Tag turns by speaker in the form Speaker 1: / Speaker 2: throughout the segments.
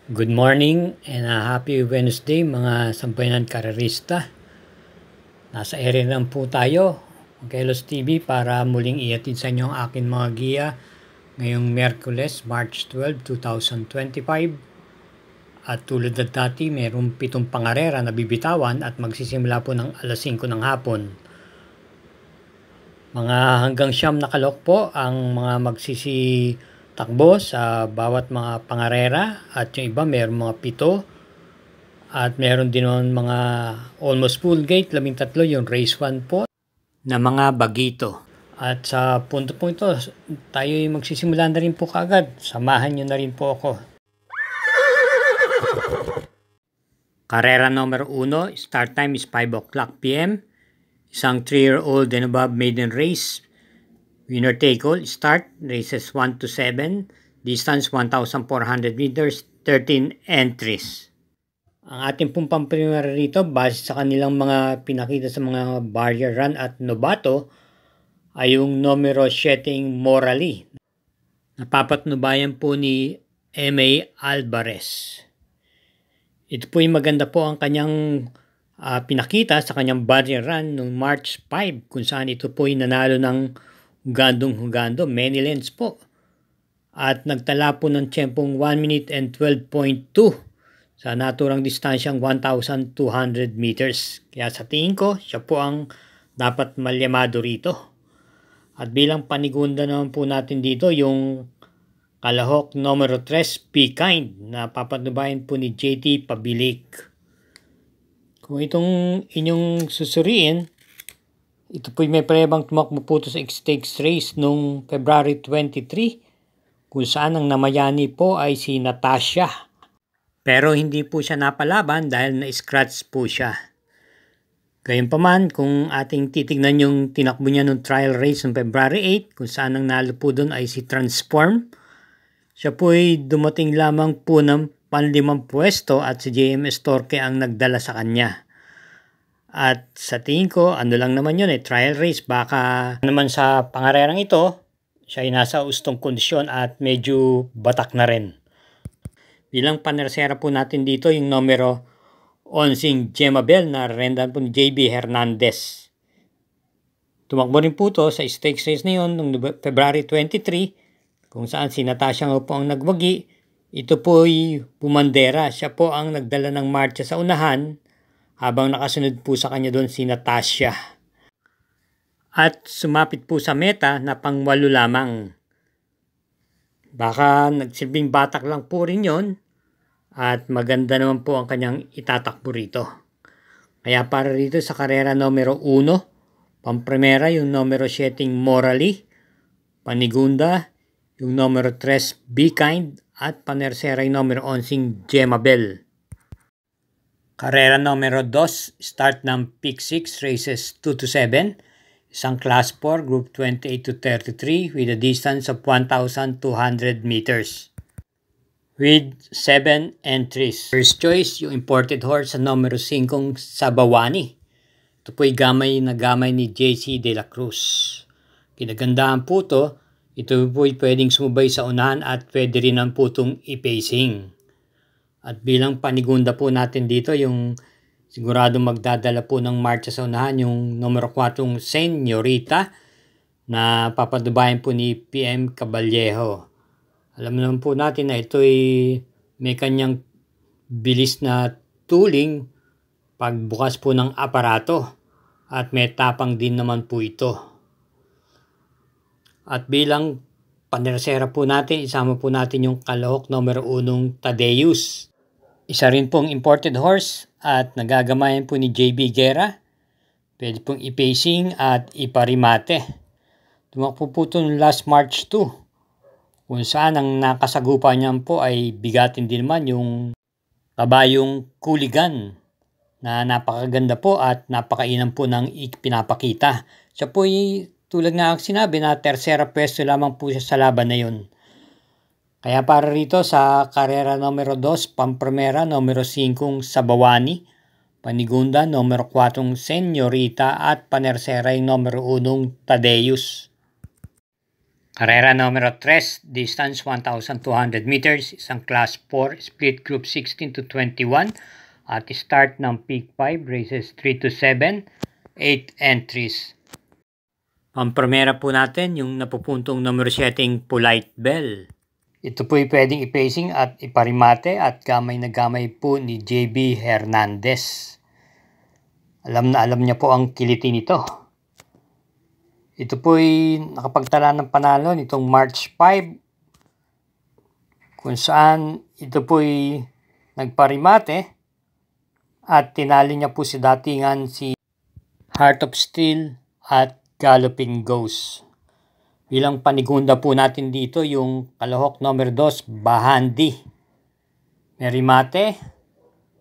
Speaker 1: Good morning and happy Wednesday mga sambayanan karerista. Nasa area lang po tayo, Kelos TV, para muling ihatid sa inyo ang akin mga giya ngayong Miyerkules, March 12, 2025. At tulad na dati, mayroong 7 pangarera na bibitawan at magsisimula po ng alas 5 ng hapon. Mga hanggang 9 na kalok po ang mga takbo sa bawat mga pangarera, at yung iba meron mga 7 at meron din mga almost full gate, 13 yung race 1 po na mga bagito. At sa punto po ito, tayo magsisimula na rin po kaagad. Samahan nyo na rin po ako. Karera number 1, start time is 5 o'clock p.m. Isang 3-year-old and above maiden race. Winner take all, start, races 1 to 7, distance 1,400 meters, 13 entries. Ang ating pong pamprimera rito, base sa kanilang mga pinakita sa mga barrier run at novato, ay yung numero 7 Morally. Napapatnubayan po ni M.A. Alvarez. Ito po yung maganda po ang kanyang pinakita sa kanyang barrier run noong March 5, kung saan ito po yung nanalo ng hugando, many lengths po. At nagtala po ng tiyempong 1 minute and 12.2 sa naturang distansyang 1,200 meters. Kaya sa tingin ko, siya po ang dapat malyamado rito. At bilang panigunda naman po natin dito, yung kalahok numero 3, Be Kind, na papatnubayan po ni JT Pabilik. Kung itong inyong susuriin, ito po may prebang tumakbo po sa X-Stakes race noong February 23, kung saan ang namayani po ay si Natasha. Pero hindi po siya napalaban dahil na-scratch po siya. Gayunpaman, kung ating titignan yung tinakbo niya noong trial race noong February 8, kung saan ang nalo po doon ay si Transform, siya po ay dumating lamang po ng panlimang pwesto at si JMS Torque ang nagdala sa kanya. At sa tingin ko, ano lang naman yun, trial race. Baka naman sa pangarerang ito, siya ay nasa ustong kondisyon at medyo batak na rin. Bilang panersera po natin dito yung numero 11 Gemabel na rendan po ni JB Hernandez. Tumakbo rin po to sa stakes race na yun noong February 23, kung saan si Natasha nga po ang nagwagi. Ito po ay pumandera. Siya po ang nagdala ng marcha sa unahan, habang nakasunod po sa kanya doon si Natasha. At sumapit po sa meta na pang-8 lamang. Baka nagsilbing batak lang po rin yon, at maganda naman po ang kanyang itatakbo rito. Kaya para rito sa karera numero 1, pamprimera yung numero 7 Morally, panigunda yung numero 3 Be Kind, at panersera yung numero 11 Gemabel. Karera numero 2, start ng Pick 6, races 2 to 7. Isang class 4, group 28 to 33 with a distance of 1,200 meters. With 7 entries. First choice, yung imported horse sa numero 5 Sabawani. Ito po'y gamay ni JC De La Cruz. Kinagandahan po ito po'y pwedeng sumubay sa unahan at pwede rin ang putong ipacing. At bilang panigunda po natin dito, yung siguradong magdadala po ng marcha sa unahan, yung numero 4 Senyorita na papadubayan po ni PM Caballejo. Alam naman po natin na ito'y may kanyang bilis na tuling pagbukas po ng aparato at may tapang din naman po ito. At bilang panersera po natin, isama po natin yung kalahok numero 1 Tadeus. Isa rin pong imported horse at nagagamayan po ni JB Guerra. Pwede pong ipacing at iparimate. Tumakbo po ito last March 2, kung saan ang nakasagupan niyan po ay bigatin din naman yung kabayong Kuligan na napakaganda po at napakainam po ng pinapakita. Siya po ay tulad nga ang sinabi na tersera pwesto lamang po siya sa laban na yun. Kaya para rito sa karera numero 2, pamprimera numero 5 Sabawani, panigunda numero 4 Senyorita, at panersera yung numero 1 Tadeus. Karera numero 3, distance 1,200 meters, isang class 4, split group 16 to 21, at start ng peak 5, races 3 to 7, 8 entries. Pampremera po natin yung napupuntong numero 7, Polite Bell. Ito po ay pwedeng ipacing at iparimate at gamay na gamay po ni JB Hernandez. Alam na alam niya po ang kiliti nito. Ito po ay nakapagtala ng panalo nitong March 5 kung saan ito po ay nagparimate at tinali niya po si datingan si Heart of Steel at Galloping Ghost. Bilang panigunda po natin dito yung kalahok number 2, Bahandi. Merimate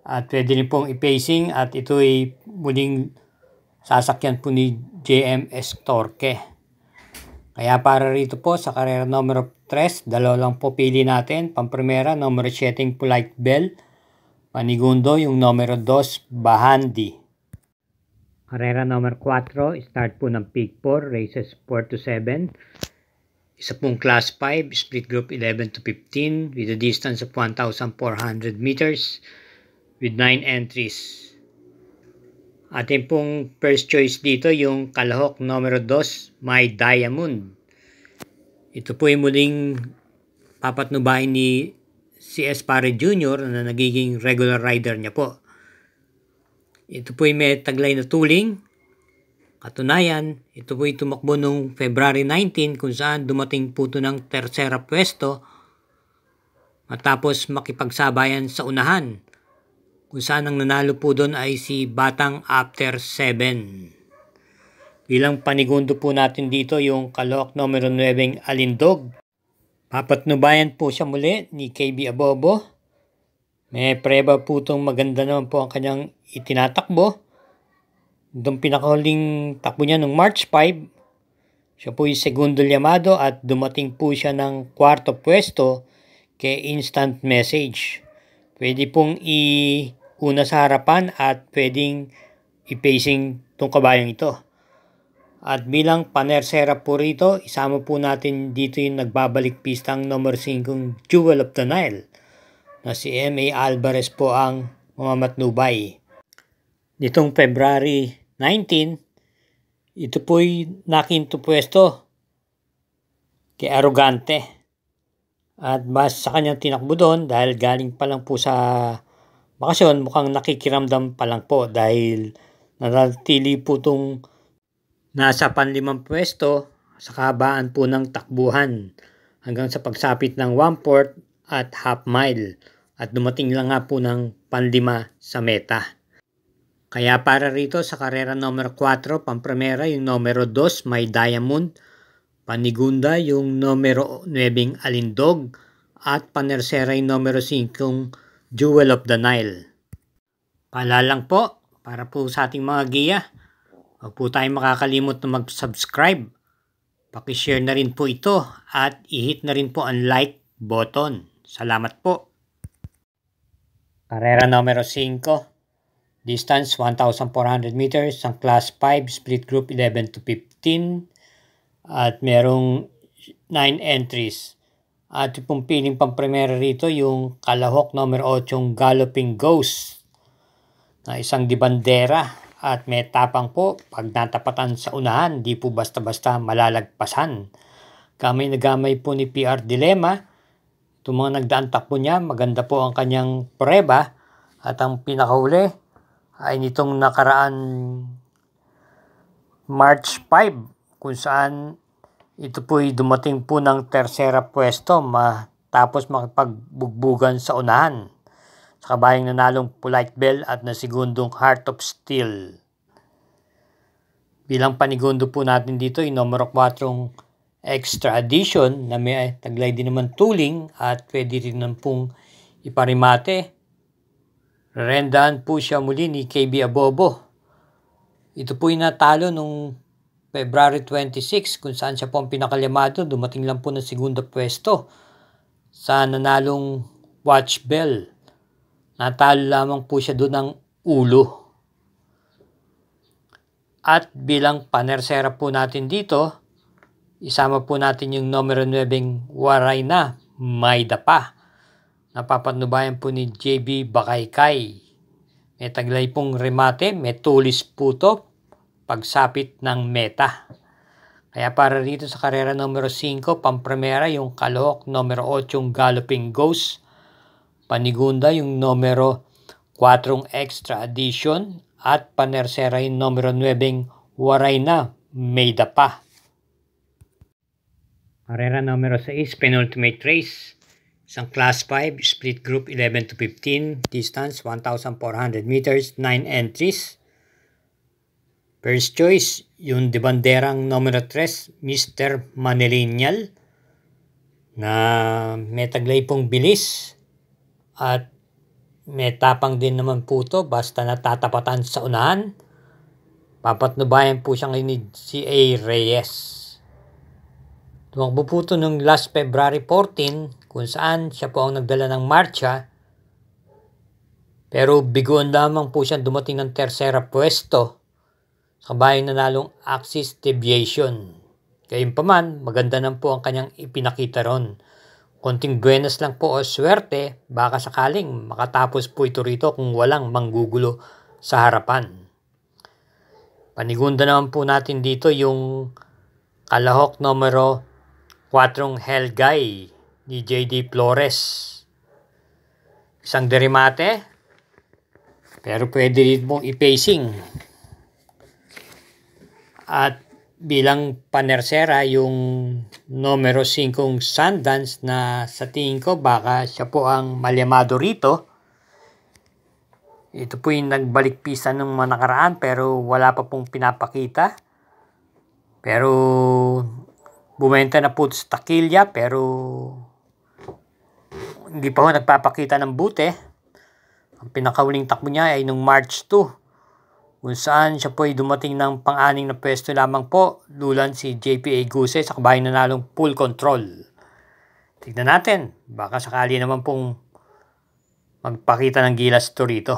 Speaker 1: at pwede rin pong ipacing at ito ay muling sasakyan po ni JMS Torque. Kaya para rito po sa karera numero 3, dalawa lang po pili natin. Pampremera, numero 7, Polite Bell. Panigundo, yung numero 2, Bahandi. Karera numero 4, start po ng peak 4, races 4 to 7. Isa pong class 5, split group 11 to 15 with a distance of 1,400 meters with 9 entries. Ating pong first choice dito yung kalahok numero 2, My Diamond. Ito po ay muling papatnubayan ni CS Pare Jr. na nagiging regular rider niya po. Ito po ay may taglay na tuling. Katunayan, ito po ay tumakbo noong February 19 kung saan dumating po ito ng tersera pwesto matapos makipagsabayan sa unahan. Kung saan ang nanalo po doon ay si Batang After 7. Bilang panigundo po natin dito yung kalahok numero 9, Alindog. Papatnubayan po siya muli ni KB Abobo. May preba po itong maganda naman po ang kanyang itinatakbo. Itong pinakahuling takbo niya noong March 5. Siya po yung segundo llamado at dumating po siya ng kwarto pwesto kay Instant Message. Pwede pong una sa harapan at pwedeng i-pacing itong kabayang ito. At bilang panersera po rito, isama po natin dito yung nagbabalik pistang number 5, Jewel of the Nile, na si M.A. Alvarez po ang mamamatnubay. Nitong February 19, ito po'y nakinto pwesto kay Arrogante. At base sa kanyang tinakbo doon, dahil galing pa lang po sa bakasyon, mukhang nakikiramdam pa lang po dahil nanatili po itong nasa panlimang pwesto sa kahabaan po ng takbuhan hanggang sa pagsapit ng 1/4 at half mile at dumating lang nga po ng panlima sa meta. Kaya para rito sa karera numero 4, pampremera yung numero 2, My Diamond. Panigunda yung numero 9, Alindog, at panersera yung numero 5, Jewel of the Nile. Palalang po, para po sa ating mga giya, huwag po tayong makakalimot na mag-subscribe. Pakishare na rin po ito at i-hit na rin po ang like button. Salamat po. Karera numero 5, distance 1,400 meters, ang class 5, split group 11 to 15. At merong 9 entries. At yung piling pampremera rito yung kalahok number 8, Galloping Ghost, na isang dibandera at may tapang po pag natapatan sa unahan, di po basta-basta malalagpasan. Gamay na gamay po ni PR Dilemma. Itong mga nagdaan takbo niya, maganda po ang kanyang preba at ang pinakahuli ay nitong nakaraan March 5 kung saan ito po'y dumating po ng tersera pwesto matapos makipagbugbugan sa unahan sa kabayang nanalong Polite Bell at na segundong Heart of Steel. Bilang panigundo po natin dito yung numero 4, Extra Edition, na may taglay din naman tuling at pwede rin naman pong iparimate. Rendahan po siya muli ni KB Abobo. Ito po yung natalo nung February 26 kung saan siya po ang pinakalyamado. Dumating lang po ng segunda pwesto sa nanalong Watch Bell. Natalo lamang po siya doon ng ulo. At bilang panersera po natin dito, isama po natin yung numero 9 Waray na, Mayda pa. Napapatnubayan po ni JB Bakaykay. May taglay pong remate, may tulis po to, pagsapit ng meta. Kaya para dito sa karera numero 5, pampremera yung kalahok numero 8 yung Galloping Ghost. Panigunda yung numero 4 Extra Edition. At panersera yung numero 9 Waray na, Mayda pa. Karera numero 6, penultimate race. Isang class 5, split group 11 to 15, distance 1,400 meters, 9 entries. First choice, yung de banderang numero 3, Mr. Manilinyal, na may taglay pong bilis at may tapang din naman po to basta natatapatan sa unahan. Papatnubayan po siya ngayon ni C.A. Reyes. Tumakbo po ito noong last February 14 kung saan siya po ang nagdala ng marcha. Pero biguan lamang po siya dumating ng tersera pwesto sa kabayang nanalong Axis Deviation. Gayunpaman, maganda na po ang kanyang ipinakita ron. Konting buenas lang po o swerte, baka sakaling makatapos po ito rito kung walang manggugulo sa harapan. Panigunda naman po natin dito yung kalahok numero 4 Helgay ni J.D. Flores. Isang derimate, pero pwede rin mong i-pacing. At bilang panersera yung numero 5 Sundance na sa tingin ko baka siya po ang malyamado rito. Ito po yung nagbalik pisa ng mga nakaraan pero wala pa pong pinapakita. Pero bumenta na po sa takilya pero hindi pa ho nagpapakita ng buti. Ang pinakauling takbo niya ay nung March 2 kung saan siya po ay dumating ng pang-aning na pwesto lamang po lulan si JPA Guse sa kabayang nanalong Full Control. Tignan natin, baka sakali naman pong magpakita ng gilas ito rito.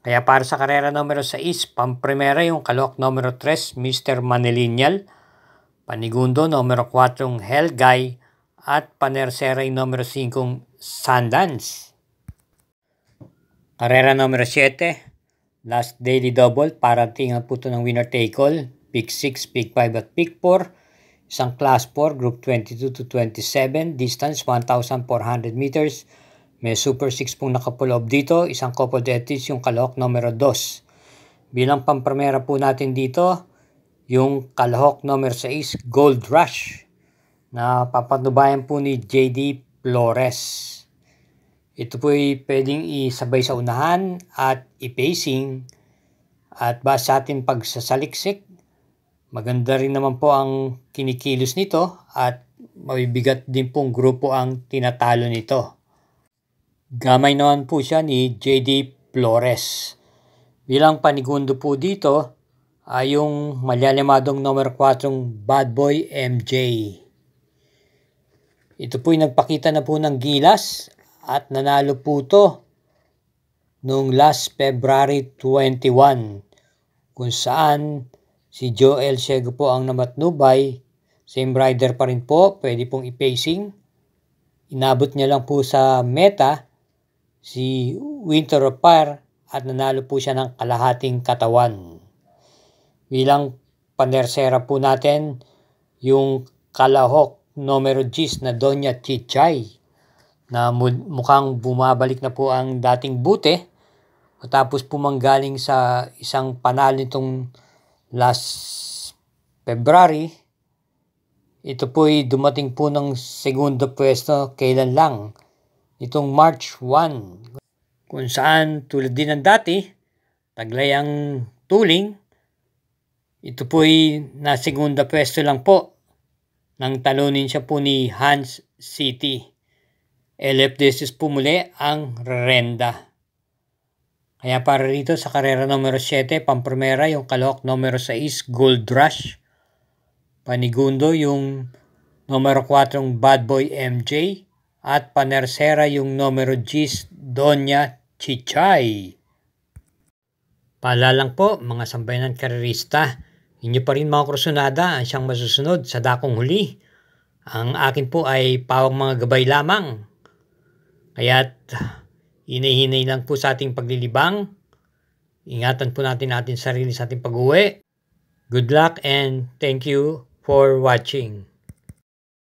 Speaker 1: Kaya para sa karera numero 6, pampremera yung kalahok numero 3, Mr. Manilinyal, panigundo numero 4, Helgay, at panersera yung numero 5, Sundance. Karera numero 7, last daily double, parating po ito ng winner take all, Pick 6, Pick 5 at Pick 4, isang class 4, group 22 to 27, distance 1,400 meters, may Super 6 pong nakapulob dito, isang couple detis yung kalahok numero 2. Bilang pampremera po natin dito, yung kalahok numero 6, Gold Rush, na papatnubayan po ni J.D. Flores. Ito po ay pwedeng isabay sa unahan at i-pacing at base sa ating pagsasaliksik. Maganda rin naman po ang kinikilos nito at mabibigat din pong grupo ang tinatalo nito. Gamay naman po siya ni J.D. Flores. Bilang panigundo po dito ay yung malyalimadong numero 4 Bad Boy MJ. Ito po ay nagpakita na po ng gilas at nanalo po to noong last February 21 kung saan si Joel Siego po ang namatnubay. Same rider pa rin po, pwede pong i-pacing. Inabot niya lang po sa meta si Winter of Fire at nanalo po siya ng kalahating katawan. Bilang panersera po natin yung kalahok numero 10 na Doña Chichay na mukhang bumabalik na po ang dating buti matapos po manggaling sa isang panalo nitong last February. Ito po ay dumating po ng segundo pwesto kailan lang itong March 1 kung saan tulad din ng dati taglay ang tuling. Ito po ay na segunda pwesto lang po nang talunin siya po ni Hans City. LFDS po muli ang rerenda. Kaya para rito sa karera numero 7, pampremera yung kalahok numero 6 Gold Rush, panigundo yung numero 4 Bad Boy MJ, at panersera yung numero 10 Doña Chichay. Paalala lang po mga sambayanan karerista, Inyo pa rin mga kursunada ang siyang masusunod sa dakong huli. Ang akin po ay pawang mga gabay lamang. Kaya't hinay-hinay lang po sa ating paglilibang. Ingatan po natin sarili sa ating pag-uwi. Good luck and thank you for watching.